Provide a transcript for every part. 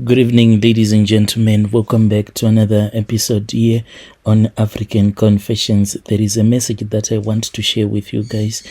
Good evening, ladies and gentlemen. Welcome back to another episode here on African Confessions. There is a message that I want to share with you guys.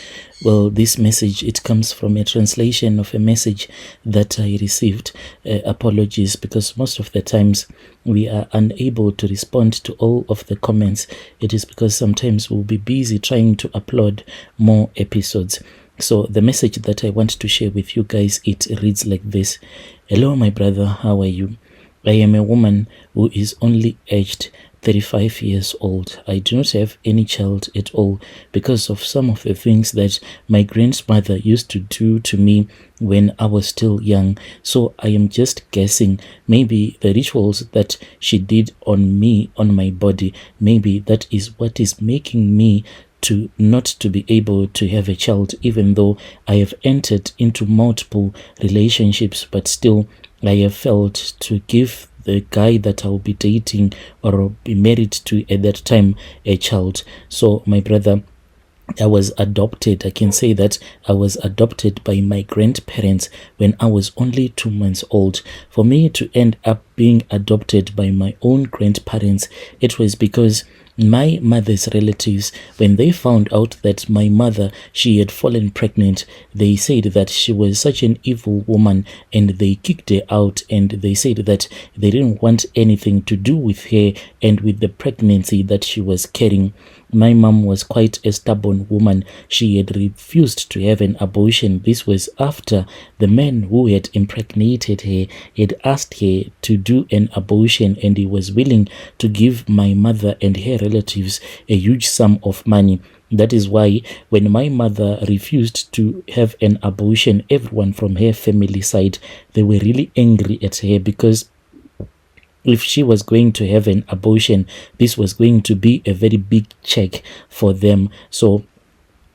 Well, this message, it comes from a translation of a message that I received. Apologies, because most of the times we are unable to respond to all of the comments. It is because sometimes we'll be busy trying to upload more episodes. So the message that I want to share with you guys, it reads like this. Hello, my brother, how are you? I am a woman who is only aged 35 years old. I do not have any child at all because of some of the things that my grandmother used to do to me when I was still young. So I am just guessing, maybe the rituals that she did on me, on my body, maybe that is what is making me to not to be able to have a child, even though I have entered into multiple relationships, but still I have felt to give the guy that I'll be dating or be married to at that time a child. So my brother, I was adopted. I can say that I was adopted by my grandparents when I was only 2 months old. For me to end up being adopted by my own grandparents, it was because my mother's relatives, when they found out that my mother, she had fallen pregnant, they said that she was such an evil woman and they kicked her out, and they said that they didn't want anything to do with her and with the pregnancy that she was carrying. My mom was quite a stubborn woman. She had refused to have an abortion. This was after the man who had impregnated her had asked her to do an abortion, and he was willing to give my mother and her relatives a huge sum of money. That is why when my mother refused to have an abortion, everyone from her family side, they were really angry at her, because if she was going to have an abortion, this was going to be a very big check for them. So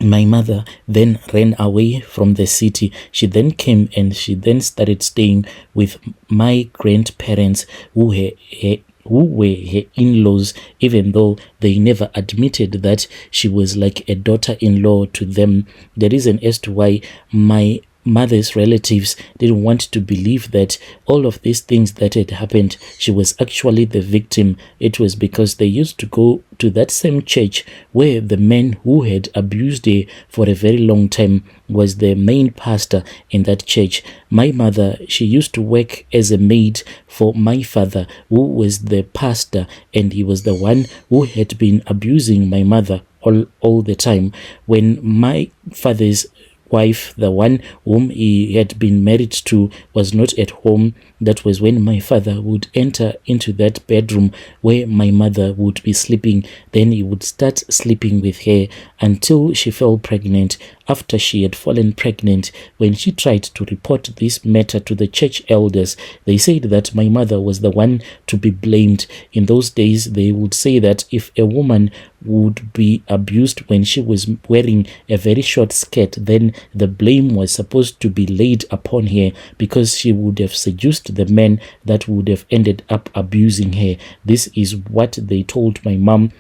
my mother then ran away from the city. She then came and she then started staying with my grandparents, who were her in-laws, even though they never admitted that she was like a daughter-in-law to them. The reason as to why my mother's relatives didn't want to believe that all of these things that had happened, she was actually the victim, it was because they used to go to that same church where the man who had abused her for a very long time was the main pastor in that church. My mother, she used to work as a maid for my father, who was the pastor, and he was the one who had been abusing my mother all the time. When my father's wife, the one whom he had been married to, was not at home, that was when my father would enter into that bedroom where my mother would be sleeping. Then he would start sleeping with her until she fell pregnant. After she had fallen pregnant, when she tried to report this matter to the church elders, they said that my mother was the one to be blamed. In those days, they would say that if a woman would be abused when she was wearing a very short skirt, then the blame was supposed to be laid upon her, because she would have seduced the men that would have ended up abusing her. This is what they told my mom.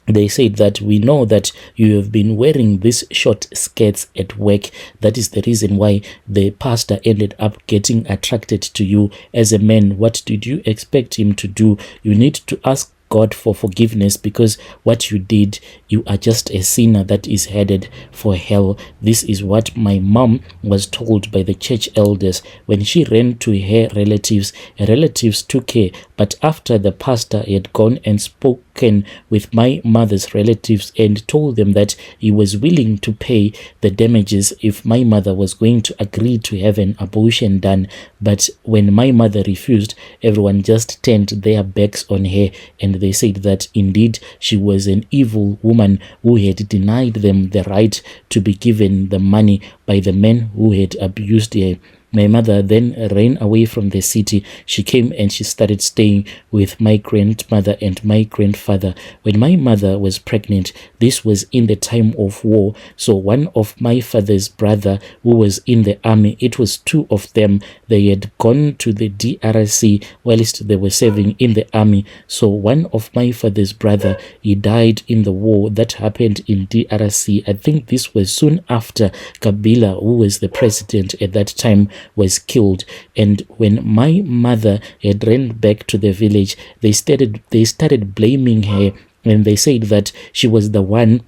They said that we know that you have been wearing these short skirts at work. That is the reason why the pastor ended up getting attracted to you as a man. What did you expect him to do? You need to ask God for forgiveness, because what you did, you are just a sinner that is headed for hell. This is what my mom was told by the church elders. When she ran to her relatives took her, but after the pastor had gone and spoken with my mother's relatives and told them that he was willing to pay the damages if my mother was going to agree to have an abortion done, but when my mother refused, everyone just turned their backs on her, and they said that indeed she was an evil woman who had denied them the right to be given the money by the men who had abused her. My mother then ran away from the city. She came and she started staying with my grandmother and my grandfather. When my mother was pregnant, this was in the time of war. So one of my father's brother who was in the army, it was two of them. They had gone to the DRC whilst they were serving in the army. So one of my father's brother, he died in the war that happened in DRC. I think this was soon after Kabila, who was the president at that time, was killed. And when my mother had ran back to the village, they started blaming her, and they said that she was the one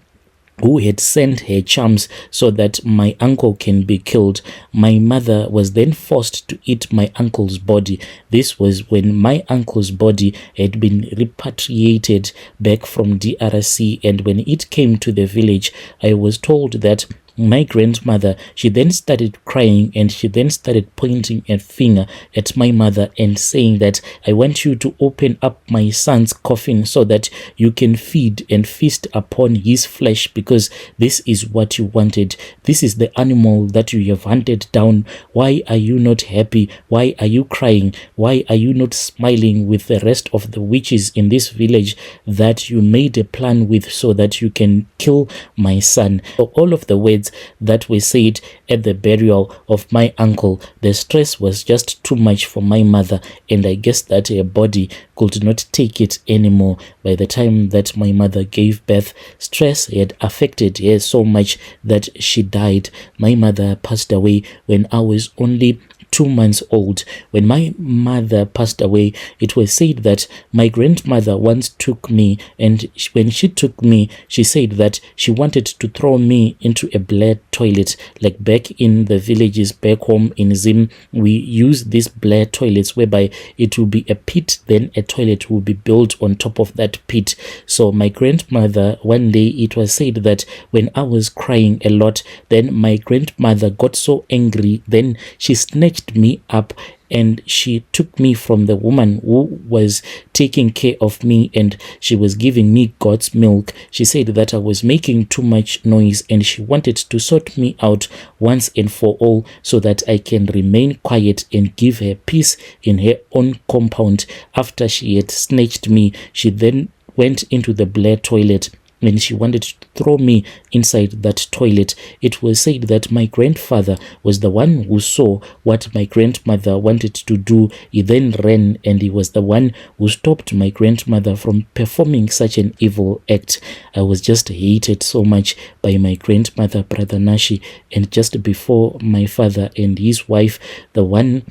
who had sent her charms so that my uncle can be killed. My mother was then forced to eat my uncle's body. This was when my uncle's body had been repatriated back from DRC, and when it came to the village, I was told that my grandmother, she then started crying, and she then started pointing a finger at my mother and saying that I want you to open up my son's coffin so that you can feed and feast upon his flesh, because this is what you wanted. This is the animal that you have hunted down. Why are you not happy? Why are you crying? Why are you not smiling with the rest of the witches in this village that you made a plan with so that you can kill my son? So all of the words that were said at the burial of my uncle, the stress was just too much for my mother, and I guess that her body could not take it anymore. By the time that my mother gave birth, stress had affected her so much that she died. My mother passed away when I was only 2 months old. When my mother passed away, it was said that my grandmother once took me, and when she took me, she said that she wanted to throw me into a black toilet. Like back in the villages back home in Zim, we use these black toilets whereby it will be a pit, then a toilet will be built on top of that pit. So my grandmother, one day it was said that when I was crying a lot, then my grandmother got so angry, then she snatched me up and she took me from the woman who was taking care of me, and she was giving me God's milk. She said that I was making too much noise, and she wanted to sort me out once and for all so that I can remain quiet and give her peace in her own compound. After she had snatched me, she then went into the black toilet, and she wanted to throw me inside that toilet. It was said that my grandfather was the one who saw what my grandmother wanted to do. He then ran, and he was the one who stopped my grandmother from performing such an evil act. I was just hated so much by my grandmother, Brother Nashi, and just before my father and his wife, the one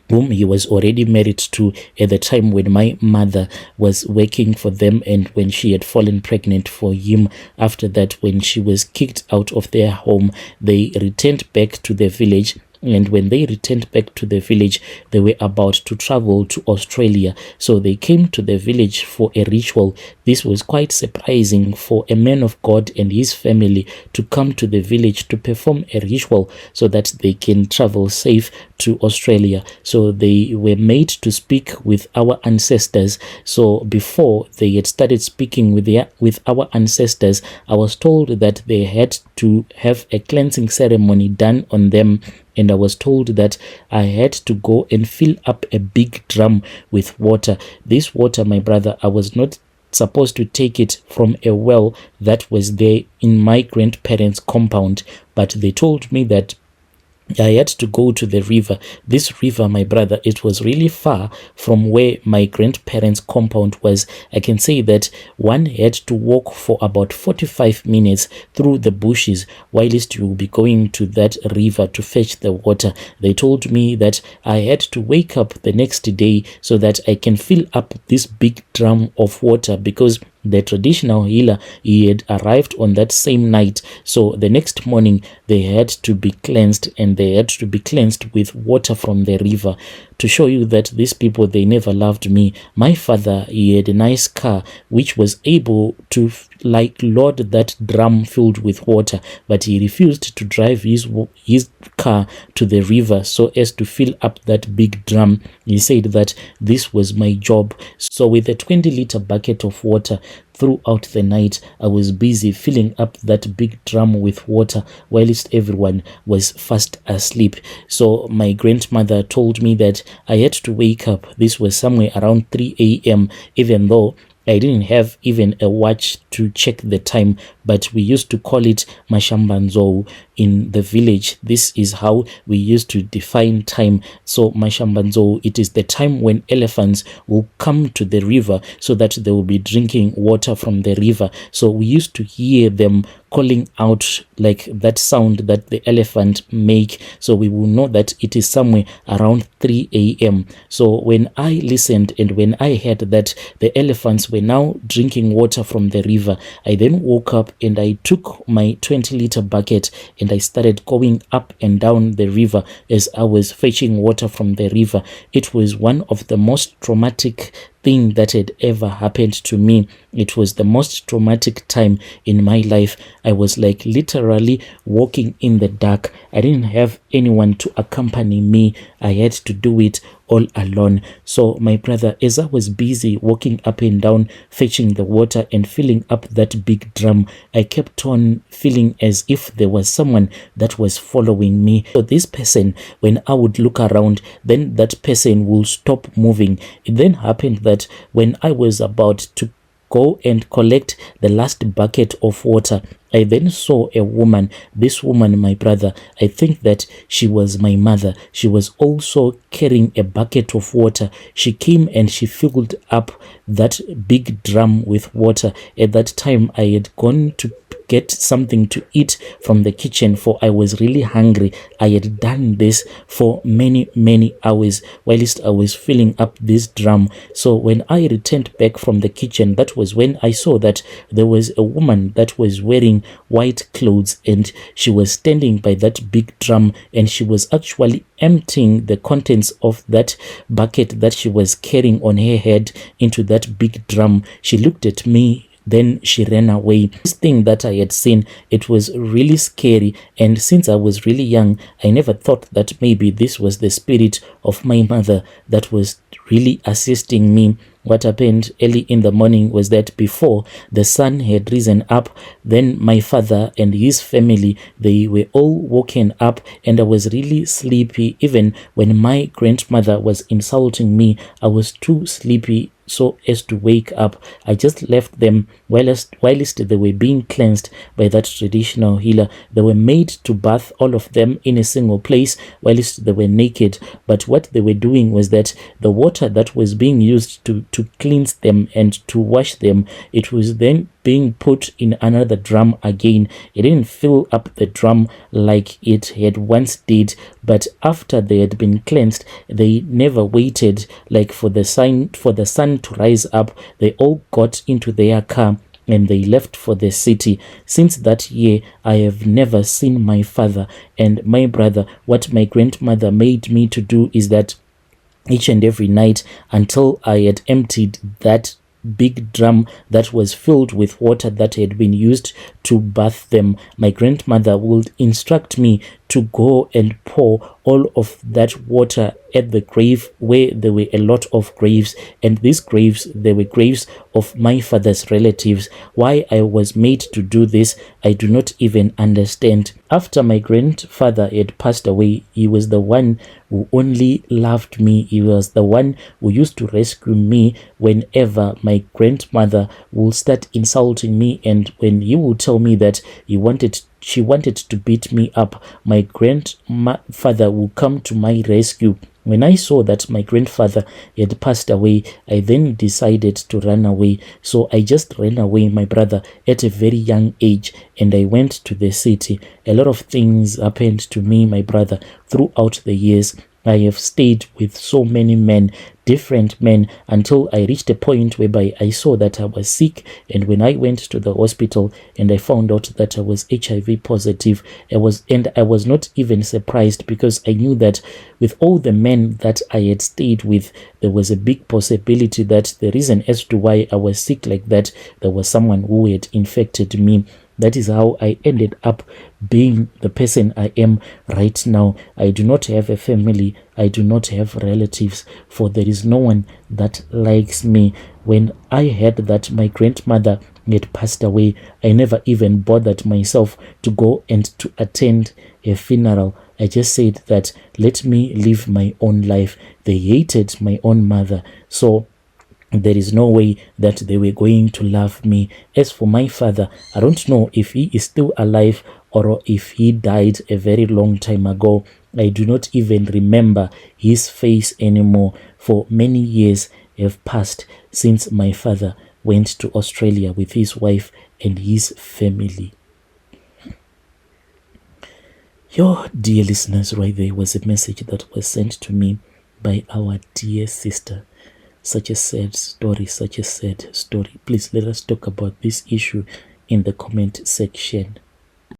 whom he was already married to at the time when my mother was working for them, and when she had fallen pregnant for him. After that, when she was kicked out of their home, they returned back to the village. And when they returned back to the village, they were about to travel to Australia. So they came to the village for a ritual. This was quite surprising for a man of God and his family to come to the village to perform a ritual so that they can travel safe to Australia. So they were made to speak with our ancestors. So before they had started speaking with our ancestors, I was told that they had to have a cleansing ceremony done on them, and I was told that I had to go and fill up a big drum with water. This water, my brother, I was not supposed to take it from a well that was there in my grandparents' compound, but they told me that I had to go to the river. This river, my brother, it was really far from where my grandparents' compound was. I can say that one had to walk for about 45 minutes through the bushes whilst you will be going to that river to fetch the water. They told me that I had to wake up the next day so that I can fill up this big drum of water, because the traditional healer, he had arrived on that same night. So the next morning they had to be cleansed, and they had to be cleansed with water from the river. To show you that these people, they never loved me. My father, he had a nice car which was able to load that drum filled with water, but he refused to drive his car to the river so as to fill up that big drum. He said that this was my job. So with a 20-liter bucket of water, throughout the night, I was busy filling up that big drum with water whilst everyone was fast asleep. So my grandmother told me that I had to wake up. This was somewhere around 3 a.m. even though I didn't have even a watch to check the time, but we used to call it mashambanzo in the village. This is how we used to define time. So mashambanzo, it is the time when elephants will come to the river so that they will be drinking water from the river. So we used to hear them calling out like that sound that the elephant make, so we will know that it is somewhere around 3 a.m. So when I listened and when I heard that the elephants were now drinking water from the river, I then woke up and I took my 20-liter bucket and I started going up and down the river as I was fetching water from the river. It was one of the most traumatic thing that had ever happened to me. It was the most traumatic time in my life. I was like literally walking in the dark. I didn't have anyone to accompany me. I had to do it all alone. So my brother, as I was busy walking up and down fetching the water and filling up that big drum, I kept on feeling as if there was someone that was following me. So this person, when I would look around, then that person will stop moving. It then happened that when I was about to go and collect the last bucket of water, I then saw a woman. This woman, my brother, I think that she was my mother. She was also carrying a bucket of water. She came and she filled up that big drum with water. At that time, I had gone to get something to eat from the kitchen, for I was really hungry. I had done this for many hours whilst I was filling up this drum. So when I returned back from the kitchen, that was when I saw that there was a woman that was wearing white clothes and she was standing by that big drum and she was actually emptying the contents of that bucket that she was carrying on her head into that big drum. She looked at me, then she ran away. This thing that I had seen, it was really scary, and since I was really young, I never thought that maybe this was the spirit of my mother that was really assisting me. What happened early in the morning was that before the sun had risen up, then my father and his family, they were all woken up, and I was really sleepy. Even when my grandmother was insulting me, I was too sleepy so as to wake up. I just left them whilst they were being cleansed by that traditional healer. They were made to bath, all of them, in a single place whilst they were naked. But what they were doing was that the water that was being used to cleanse them and to wash them, it was then being put in another drum again. It didn't fill up the drum like it had once did, but after they had been cleansed, they never waited like for the sun to rise up. They all got into their car and they left for the city. Since that year, I have never seen my father and my brother. What my grandmother made me to do is that each and every night, until I had emptied that big drum that was filled with water that had been used to bath them, my grandmother would instruct me to go and pour all of that water at the grave where there were a lot of graves, and these graves, they were graves of my father's relatives. Why I was made to do this, I do not even understand. After my grandfather had passed away, he was the one who only loved me. He was the one who used to rescue me whenever my grandmother will start insulting me, and when he will tell me that she wanted to beat me up, my grandfather will come to my rescue. When I saw that my grandfather had passed away, I then decided to run away. So I just ran away, my brother, at a very young age, and I went to the city. A lot of things happened to me, my brother, throughout the years. I have stayed with so many men, different men, until I reached a point whereby I saw that I was sick. And when I went to the hospital and I found out that I was HIV positive, I was not even surprised, because I knew that with all the men that I had stayed with, there was a big possibility that the reason as to why I was sick like that, there was someone who had infected me. That is how I ended up being the person I am right now. I do not have a family. I do not have relatives, for there is no one that likes me. When I heard that my grandmother had passed away, I never even bothered myself to go and to attend a funeral. I just said that let me live my own life. They hated my own mother. So there is no way that they were going to love me. As for my father, I don't know if he is still alive or if he died a very long time ago. I do not even remember his face anymore. For many years have passed since my father went to Australia with his wife and his family. Your dear listeners, right there was a message that was sent to me by our dear sister. Such a sad story, such a sad story. Please let us talk about this issue in the comment section.